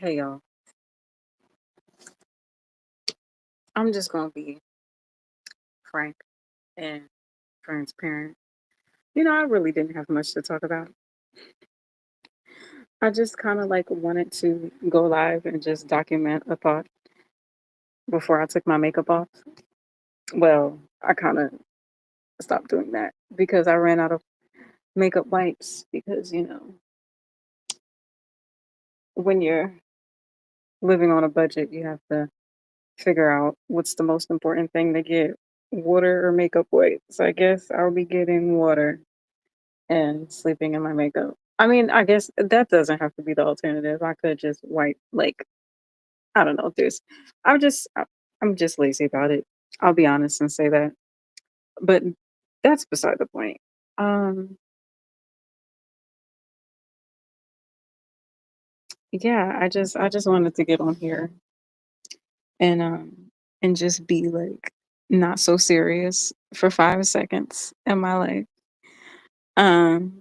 Hey y'all, I'm just gonna be frank and transparent. I really didn't have much to talk about. I just kind of like wanted to go live and just document a thought before I took my makeup off. Well, I kind of stopped doing that because I ran out of makeup wipes. Because, when you're living on a budget, you have to figure out what's the most important thing to get, water or makeup wipes. I guess I'll be getting water and sleeping in my makeup. I mean, I guess that doesn't have to be the alternative. I could just wipe, like, I don't know if there's, I'm just, I'm just lazy about it. I'll be honest and say that. But that's beside the point. Um, yeah, I just wanted to get on here and, and just be like not so serious for 5 seconds in my life. Um,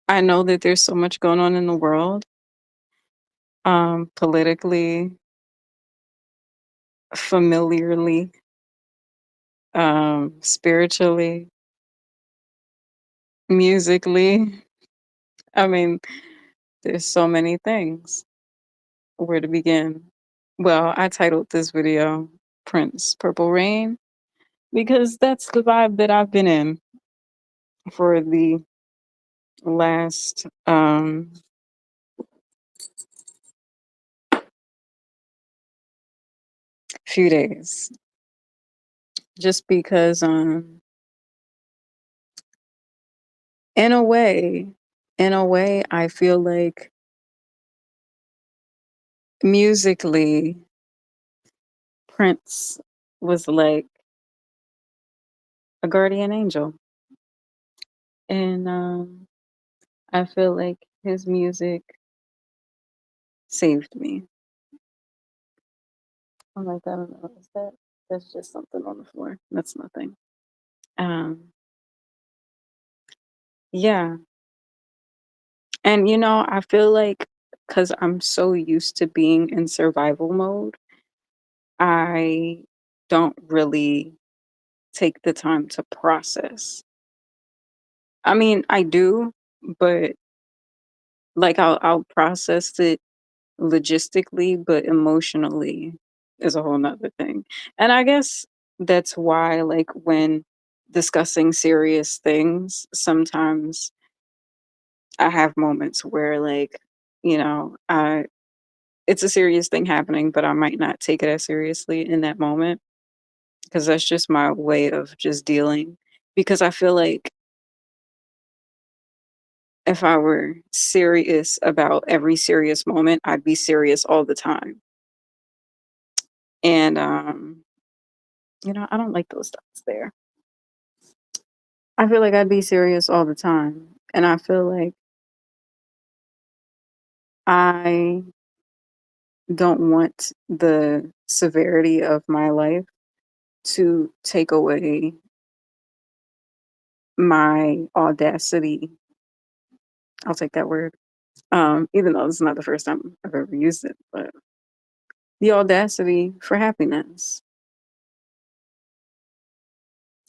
I know that there's so much going on in the world, politically, familiarly, spiritually, musically. I mean, there's so many things. Where to begin? Well, I titled this video Prince Purple Rain because that's the vibe that I've been in for the last few days. Just because in a way, I feel like musically Prince was like a guardian angel. And I feel like his music saved me. I'm like, I don't know, that's just something on the floor. That's nothing. Um, yeah. And I feel like because I'm so used to being in survival mode, I don't really take the time to process. I mean, I do, but like I'll process it logistically, but emotionally is a whole nother thing. And I guess that's why, like, when discussing serious things, sometimes I have moments where, like, I it's a serious thing happening, but I might not take it as seriously in that moment because that's just my way of just dealing. Because I feel like if I were serious about every serious moment, I'd be serious all the time. And I don't like those thoughts there. I feel like I'd be serious all the time. And I feel like I don't want the severity of my life to take away my audacity. I'll take that word. Even though it's not the first time I've ever used it, but the audacity for happiness,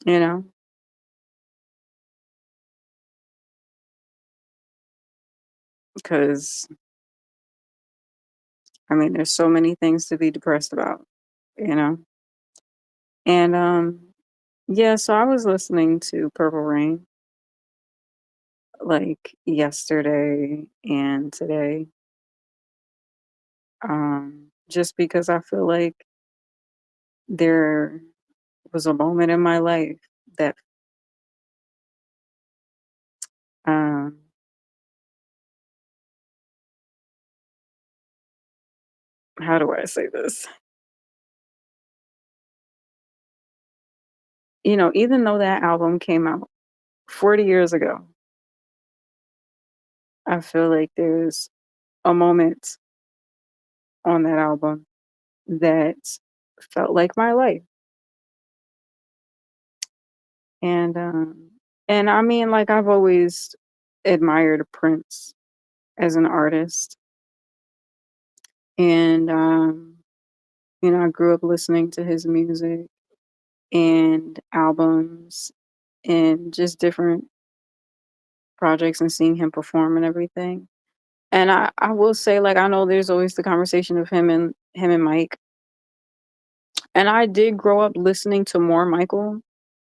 you know, because I mean, there's so many things to be depressed about, you know, and yeah. So I was listening to Purple Rain like yesterday and today, just because I feel like there was a moment in my life that, um, how do I say this? Even though that album came out 40 years ago, I feel like there's a moment on that album that felt like my life. And I mean, like, I've always admired Prince as an artist. And I grew up listening to his music and albums and just different projects and seeing him perform and everything. And I will say, like, I know there's always the conversation of him and Mike. And I did grow up listening to more Michael.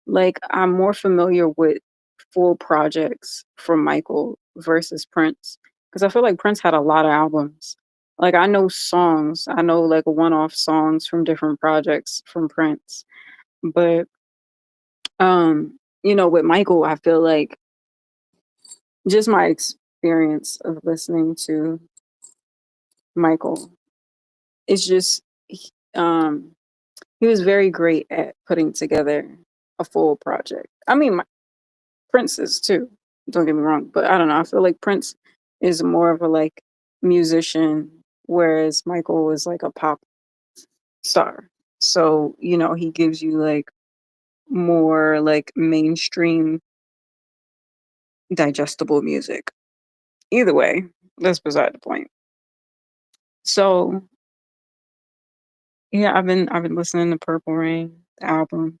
Like, I'm more familiar with full projects from Michael versus Prince, because I feel like Prince had a lot of albums. Like, I know songs, I know, like, one-off songs from different projects from Prince, but, with Michael, I feel like just my experience of listening to Michael is just he was very great at putting together a full project. I mean, Prince is too. Don't get me wrong, but I don't know. I feel like Prince is more of a like musician, whereas Michael was like a pop star. So he gives you like more like mainstream digestible music. Either way, that's beside the point. So yeah, I've been listening to Purple Rain, the album,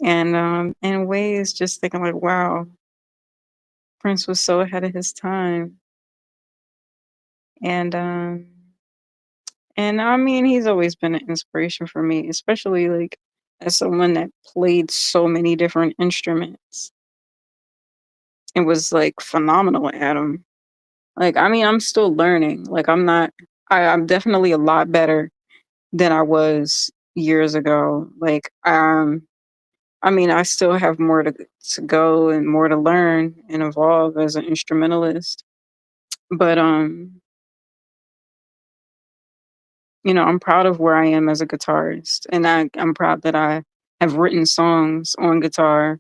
and in ways just thinking like, wow, Prince was so ahead of his time, and I mean, he's always been an inspiration for me, especially like as someone that played so many different instruments and was like phenomenal at them. Like, I mean, I'm still learning. Like, I'm definitely a lot better than I was years ago. Like, I mean, I still have more to go and more to learn and evolve as an instrumentalist. But I'm proud of where I am as a guitarist, and I'm proud that I have written songs on guitar,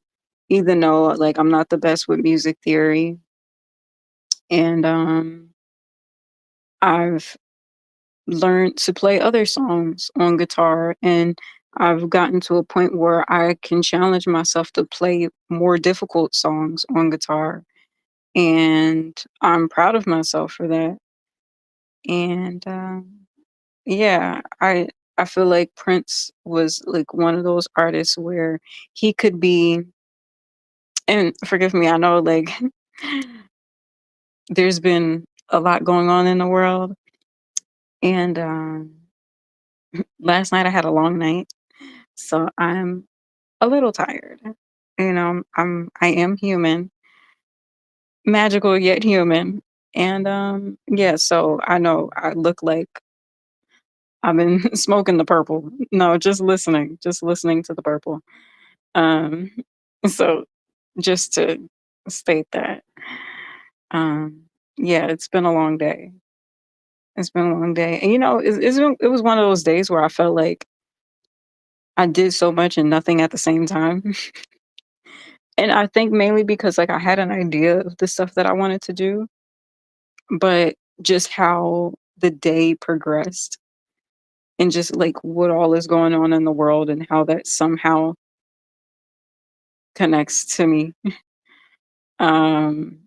even though like I'm not the best with music theory, and I've learned to play other songs on guitar, and I've gotten to a point where I can challenge myself to play more difficult songs on guitar, and I'm proud of myself for that. And yeah, I feel like Prince was like one of those artists where he could be, and forgive me, I know like there's been a lot going on in the world, and last night I had a long night, so I'm a little tired. I am human, magical yet human. And yeah, so I know I look like I've been smoking the purple. No, just listening to the purple. Um, so just to state that, um, yeah, it's been a long day. It's been a long day, and it was one of those days where I felt like I did so much and nothing at the same time. And I think mainly because like I had an idea of the stuff that I wanted to do, but just how the day progressed and just like what all is going on in the world and how that somehow connects to me. Um,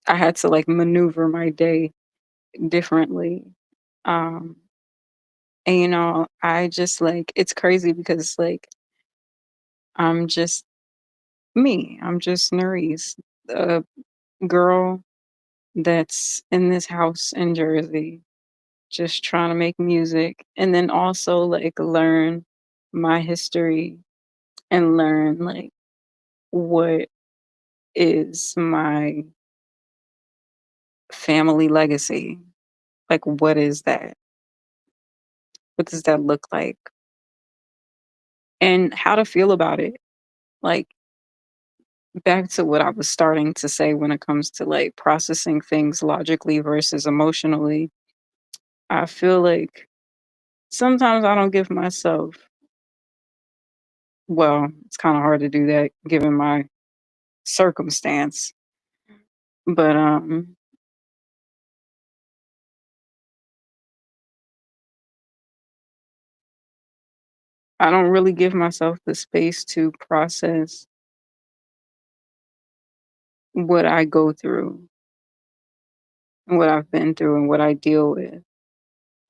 I had to like maneuver my day differently. Um, and I just like it's crazy because like I'm just me. I'm just Nerisse, a girl that's in this house in Jersey, just trying to make music and then also like learn my history and learn like what is my family legacy. Like, what is that? What does that look like? And how to feel about it. Like, back to what I was starting to say when it comes to like processing things logically versus emotionally. I feel like sometimes I don't give myself, well, it's kind of hard to do that given my circumstance, but I don't really give myself the space to process what I go through. and what I've been through and what I deal with.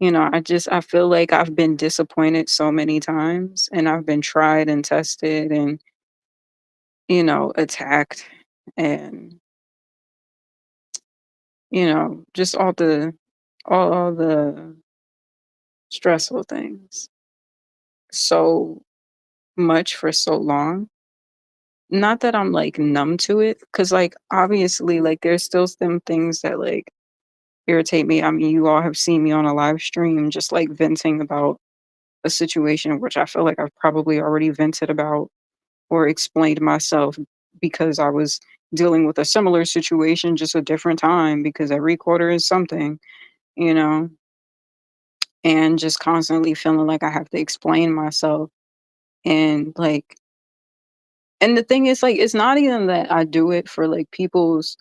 I feel like I've been disappointed so many times and I've been tried and tested and, attacked and, just all the stressful things so much for so long. Not that I'm like numb to it, because like obviously like there's still some things that like irritate me. I mean, you all have seen me on a live stream just like venting about a situation which I feel like I've probably already vented about or explained myself because I was dealing with a similar situation, just a different time because every quarter is something, you know, and just constantly feeling like I have to explain myself. And like, and the thing is, like, it's not even that I do it for like people's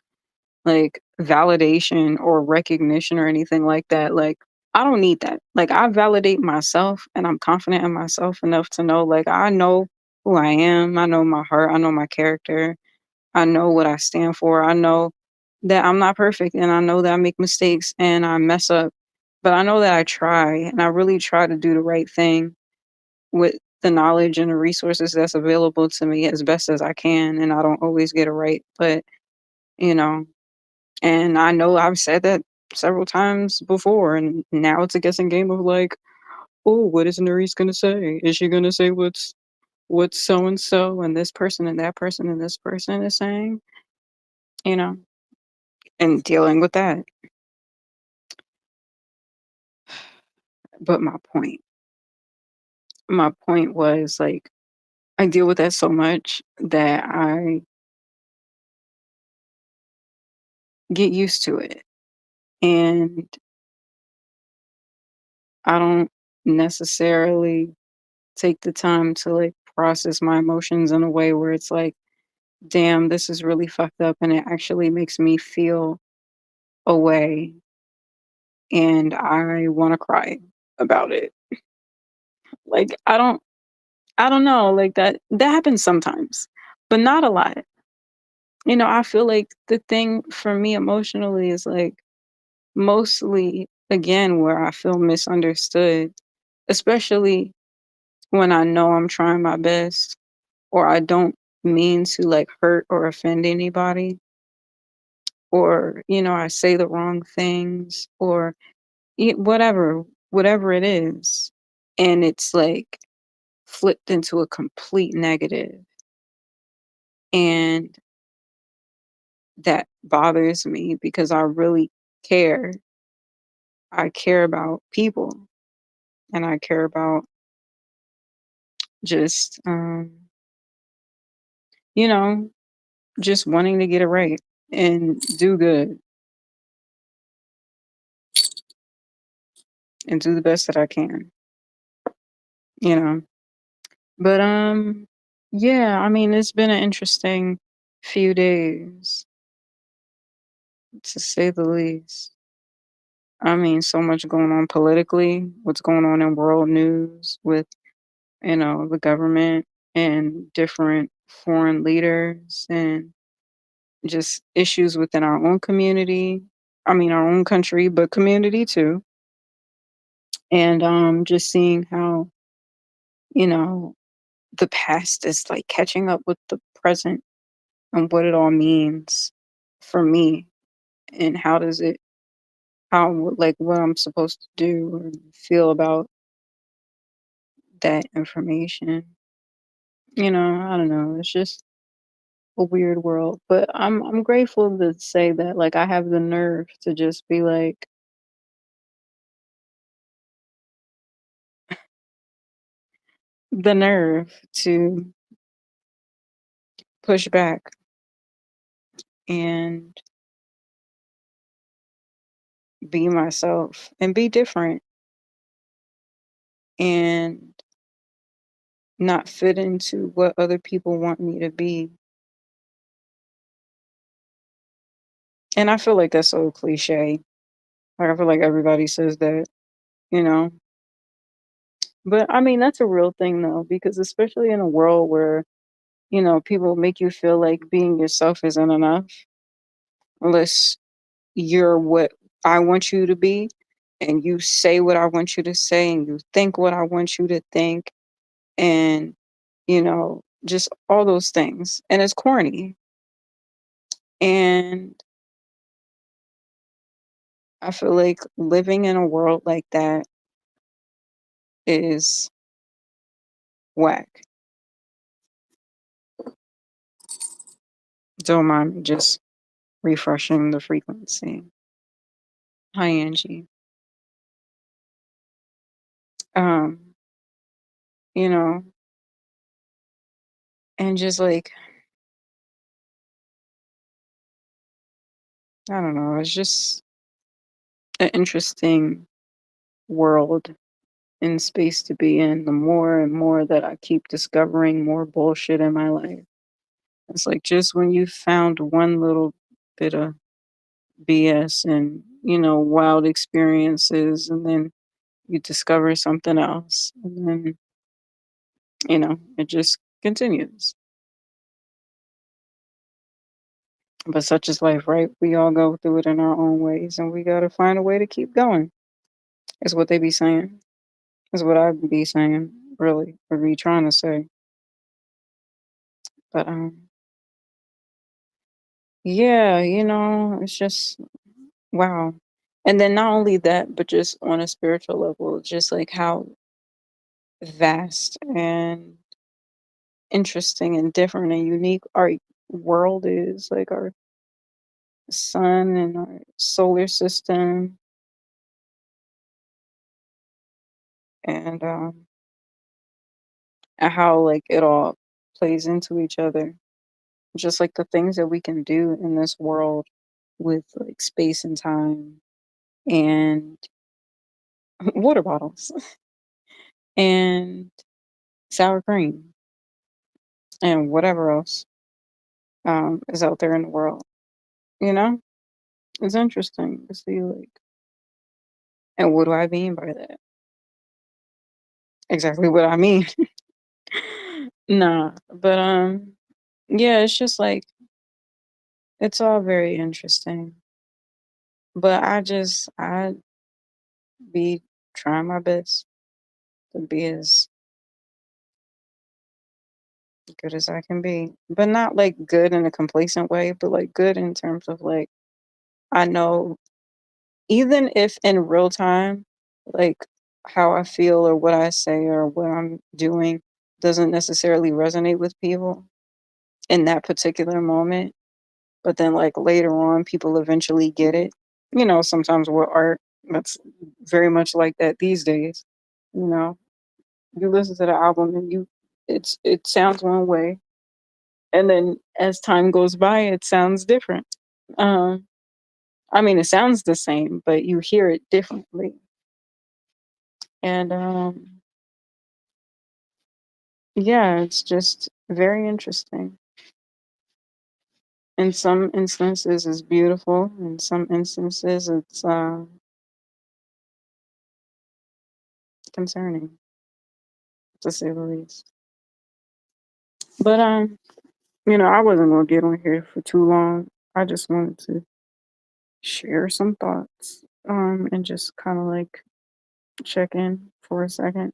like validation or recognition or anything like that. Like, I don't need that. Like, I validate myself and I'm confident in myself enough to know, like, I know who I am. I know my heart. I know my character. I know what I stand for. I know that I'm not perfect and I know that I make mistakes and I mess up. But I know that I try and I really try to do the right thing with the knowledge and the resources that's available to me as best as I can. And I don't always get it right. But, you know, and I know I've said that several times before. And now it's a guessing game of like, oh, what is Nerisse gonna say? Is she gonna say what's so and this person and that person and this person is saying? You know, and dealing with that. But my point was like I deal with that so much that I get used to it. And I don't necessarily take the time to like process my emotions in a way where it's like, damn, this is really fucked up and it actually makes me feel a way and I want to cry about it. Like I don't know, like that happens sometimes, but not a lot. I feel like the thing for me emotionally is like mostly again where I feel misunderstood, especially when I know I'm trying my best or I don't mean to like hurt or offend anybody or I say the wrong things or whatever it is and it's like flipped into a complete negative and that bothers me because I really care. I care about people and I care about just you know, just wanting to get it right and do good and do the best that I can, you know. But yeah, I mean it's been an interesting few days to say the least. I mean, so much going on politically, what's going on in world news with, the government and different foreign leaders and just issues within our own community. I mean, our own country, but community too. And just seeing how, you know, the past is like catching up with the present and what it all means for me and like what I'm supposed to do or feel about that information. I don't know. It's just a weird world, but I'm grateful to say that like I have the nerve to just be like the nerve to push back and be myself and be different and not fit into what other people want me to be. And I feel like that's so cliche. Like I feel like everybody says that, you know. But I mean that's a real thing though, because especially in a world where, people make you feel like being yourself isn't enough unless you're what I want you to be, and you say what I want you to say, and you think what I want you to think, and just all those things. And it's corny. And I feel like living in a world like that is whack. Don't mind me just refreshing the frequency. Hi, Angie. Um, you know, and just like, I don't know, it's just an interesting world in space to be in. The more and more that I keep discovering more bullshit in my life, it's like just when you found one little bit of BS and, wild experiences, and then you discover something else, and then, it just continues. But such is life, right? We all go through it in our own ways, and we got to find a way to keep going, is what they be saying, is what I be saying, really, or be trying to say. But, yeah, it's just wow. And then not only that, but just on a spiritual level, just like how vast and interesting and different and unique our world is, like our sun and our solar system, and and how like it all plays into each other. Just like the things that we can do in this world with like space and time and water bottles and sour cream and whatever else is out there in the world. You know, it's interesting to see like, and what do I mean by that? Exactly what I mean. Nah, but yeah, it's just like it's all very interesting. But I be trying my best to be as good as I can be. But not like good in a complacent way, but like good in terms of like I know even if in real time, like how I feel or what I say or what I'm doing doesn't necessarily resonate with people in that particular moment, but then like later on people eventually get it. Sometimes with art that's very much like that these days. You know, you listen to the album and it sounds one way, and then as time goes by it sounds different. Um I mean, it sounds the same, but you hear it differently. And yeah, it's just very interesting. In some instances it's beautiful, in some instances it's concerning, to say the least. But I wasn't gonna get on here for too long. I just wanted to share some thoughts and just kind of like check in for a second.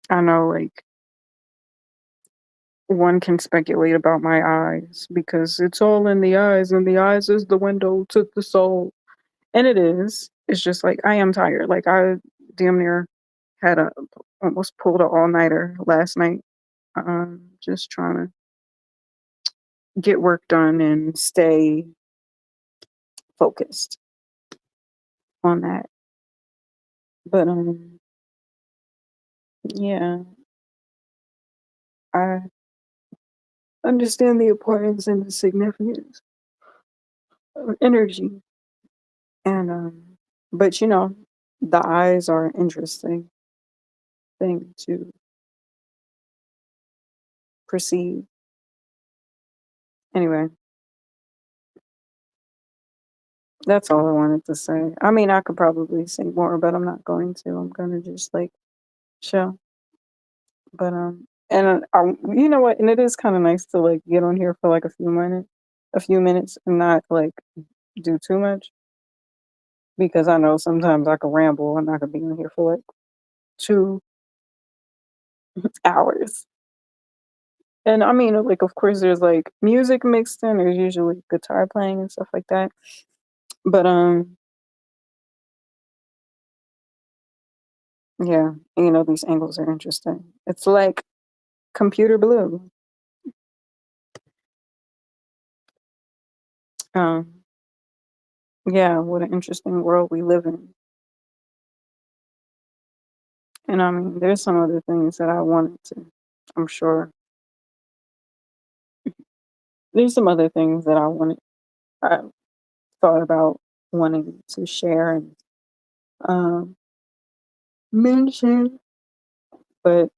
I know like one can speculate about my eyes because it's all in the eyes, and the eyes is the window to the soul. And it is. It's just like I am tired. Like I damn near had a almost pulled a all nighter last night. Just trying to get work done and stay focused on that. But yeah, I understand the importance and the significance of energy. And but the eyes are an interesting thing to perceive. Anyway, that's all I wanted to say. I mean, I could probably say more, but I'm not going to. I'm gonna just like chill. But and you know what? And it is kind of nice to like get on here for like a few minutes, and not like do too much. because I know sometimes I can ramble and I could be in here for like 2 hours. And I mean, like, of course, there's like music mixed in. There's usually guitar playing and stuff like that. But yeah, these angles are interesting. It's like computer blue. Um, yeah, what an interesting world we live in. And I mean, there's some other things that I wanted to. I'm sure there's some other things that I thought about wanting to share and um mention, but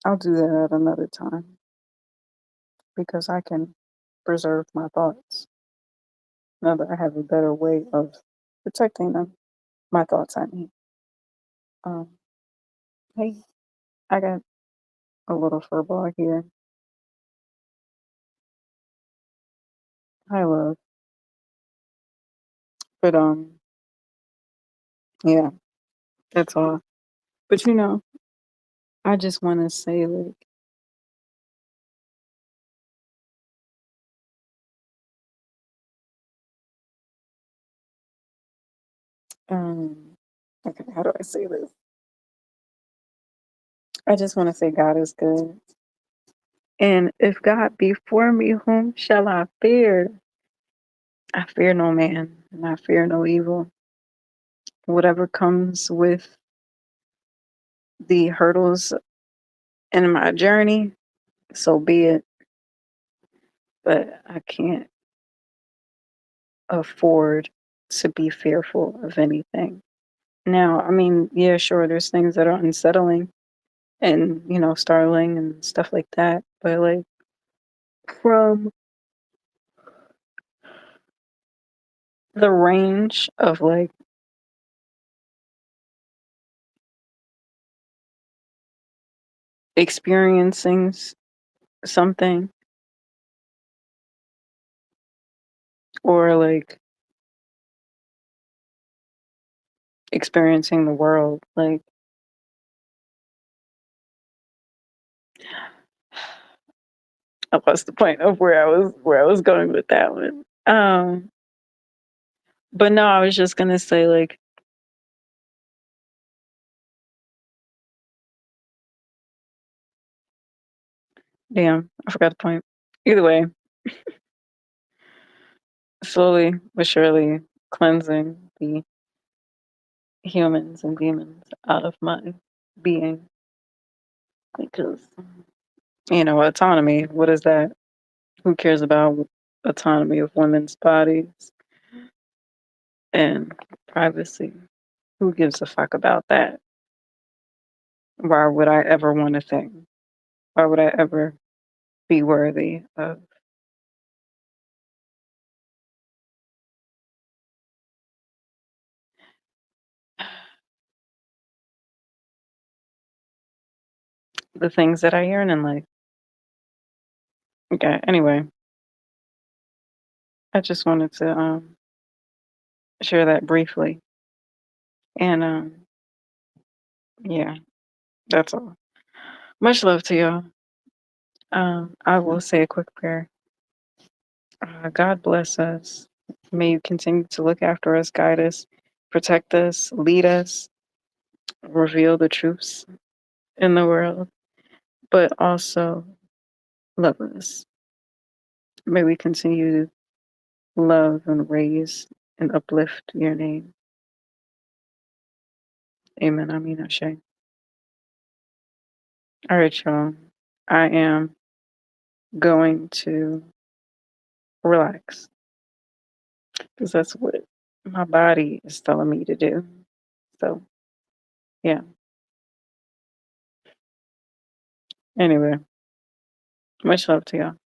I'll do that at another time because I can preserve my thoughts now that I have a better way of protecting them. My thoughts, I mean. Um, hey, I got a little fur ball here. I love, but yeah, that's all. But I just want to say like, um, okay, how do I say this? I just want to say God is good, and if God be for me, whom shall I fear? I fear no man, and I fear no evil. Whatever comes with the hurdles in my journey, so be it. But I can't afford to be fearful of anything. Now, I mean, yeah, sure, there's things that are unsettling and, startling and stuff like that. But like from the range of like experiencing something or like experiencing the world, like I lost the point of where I was going with that one. But no, I was just gonna say like, damn, I forgot the point. Either way, slowly but surely cleansing the humans and demons out of my being because autonomy, what is that? Who cares about autonomy of women's bodies and privacy? Who gives a fuck about that? Why would I ever want a thing? Why would I ever be worthy of the things that I yearn in life? Okay, anyway, I just wanted to share that briefly. And yeah, that's all. Much love to y'all. I will say a quick prayer. God bless us. May you continue to look after us, guide us, protect us, lead us, reveal the truths in the world, but also love us. May we continue to love and raise and uplift your name. Amen. I mean, Ashe. All right, y'all. I am going to relax because that's what my body is telling me to do. So, yeah. Anyway, much love to y'all.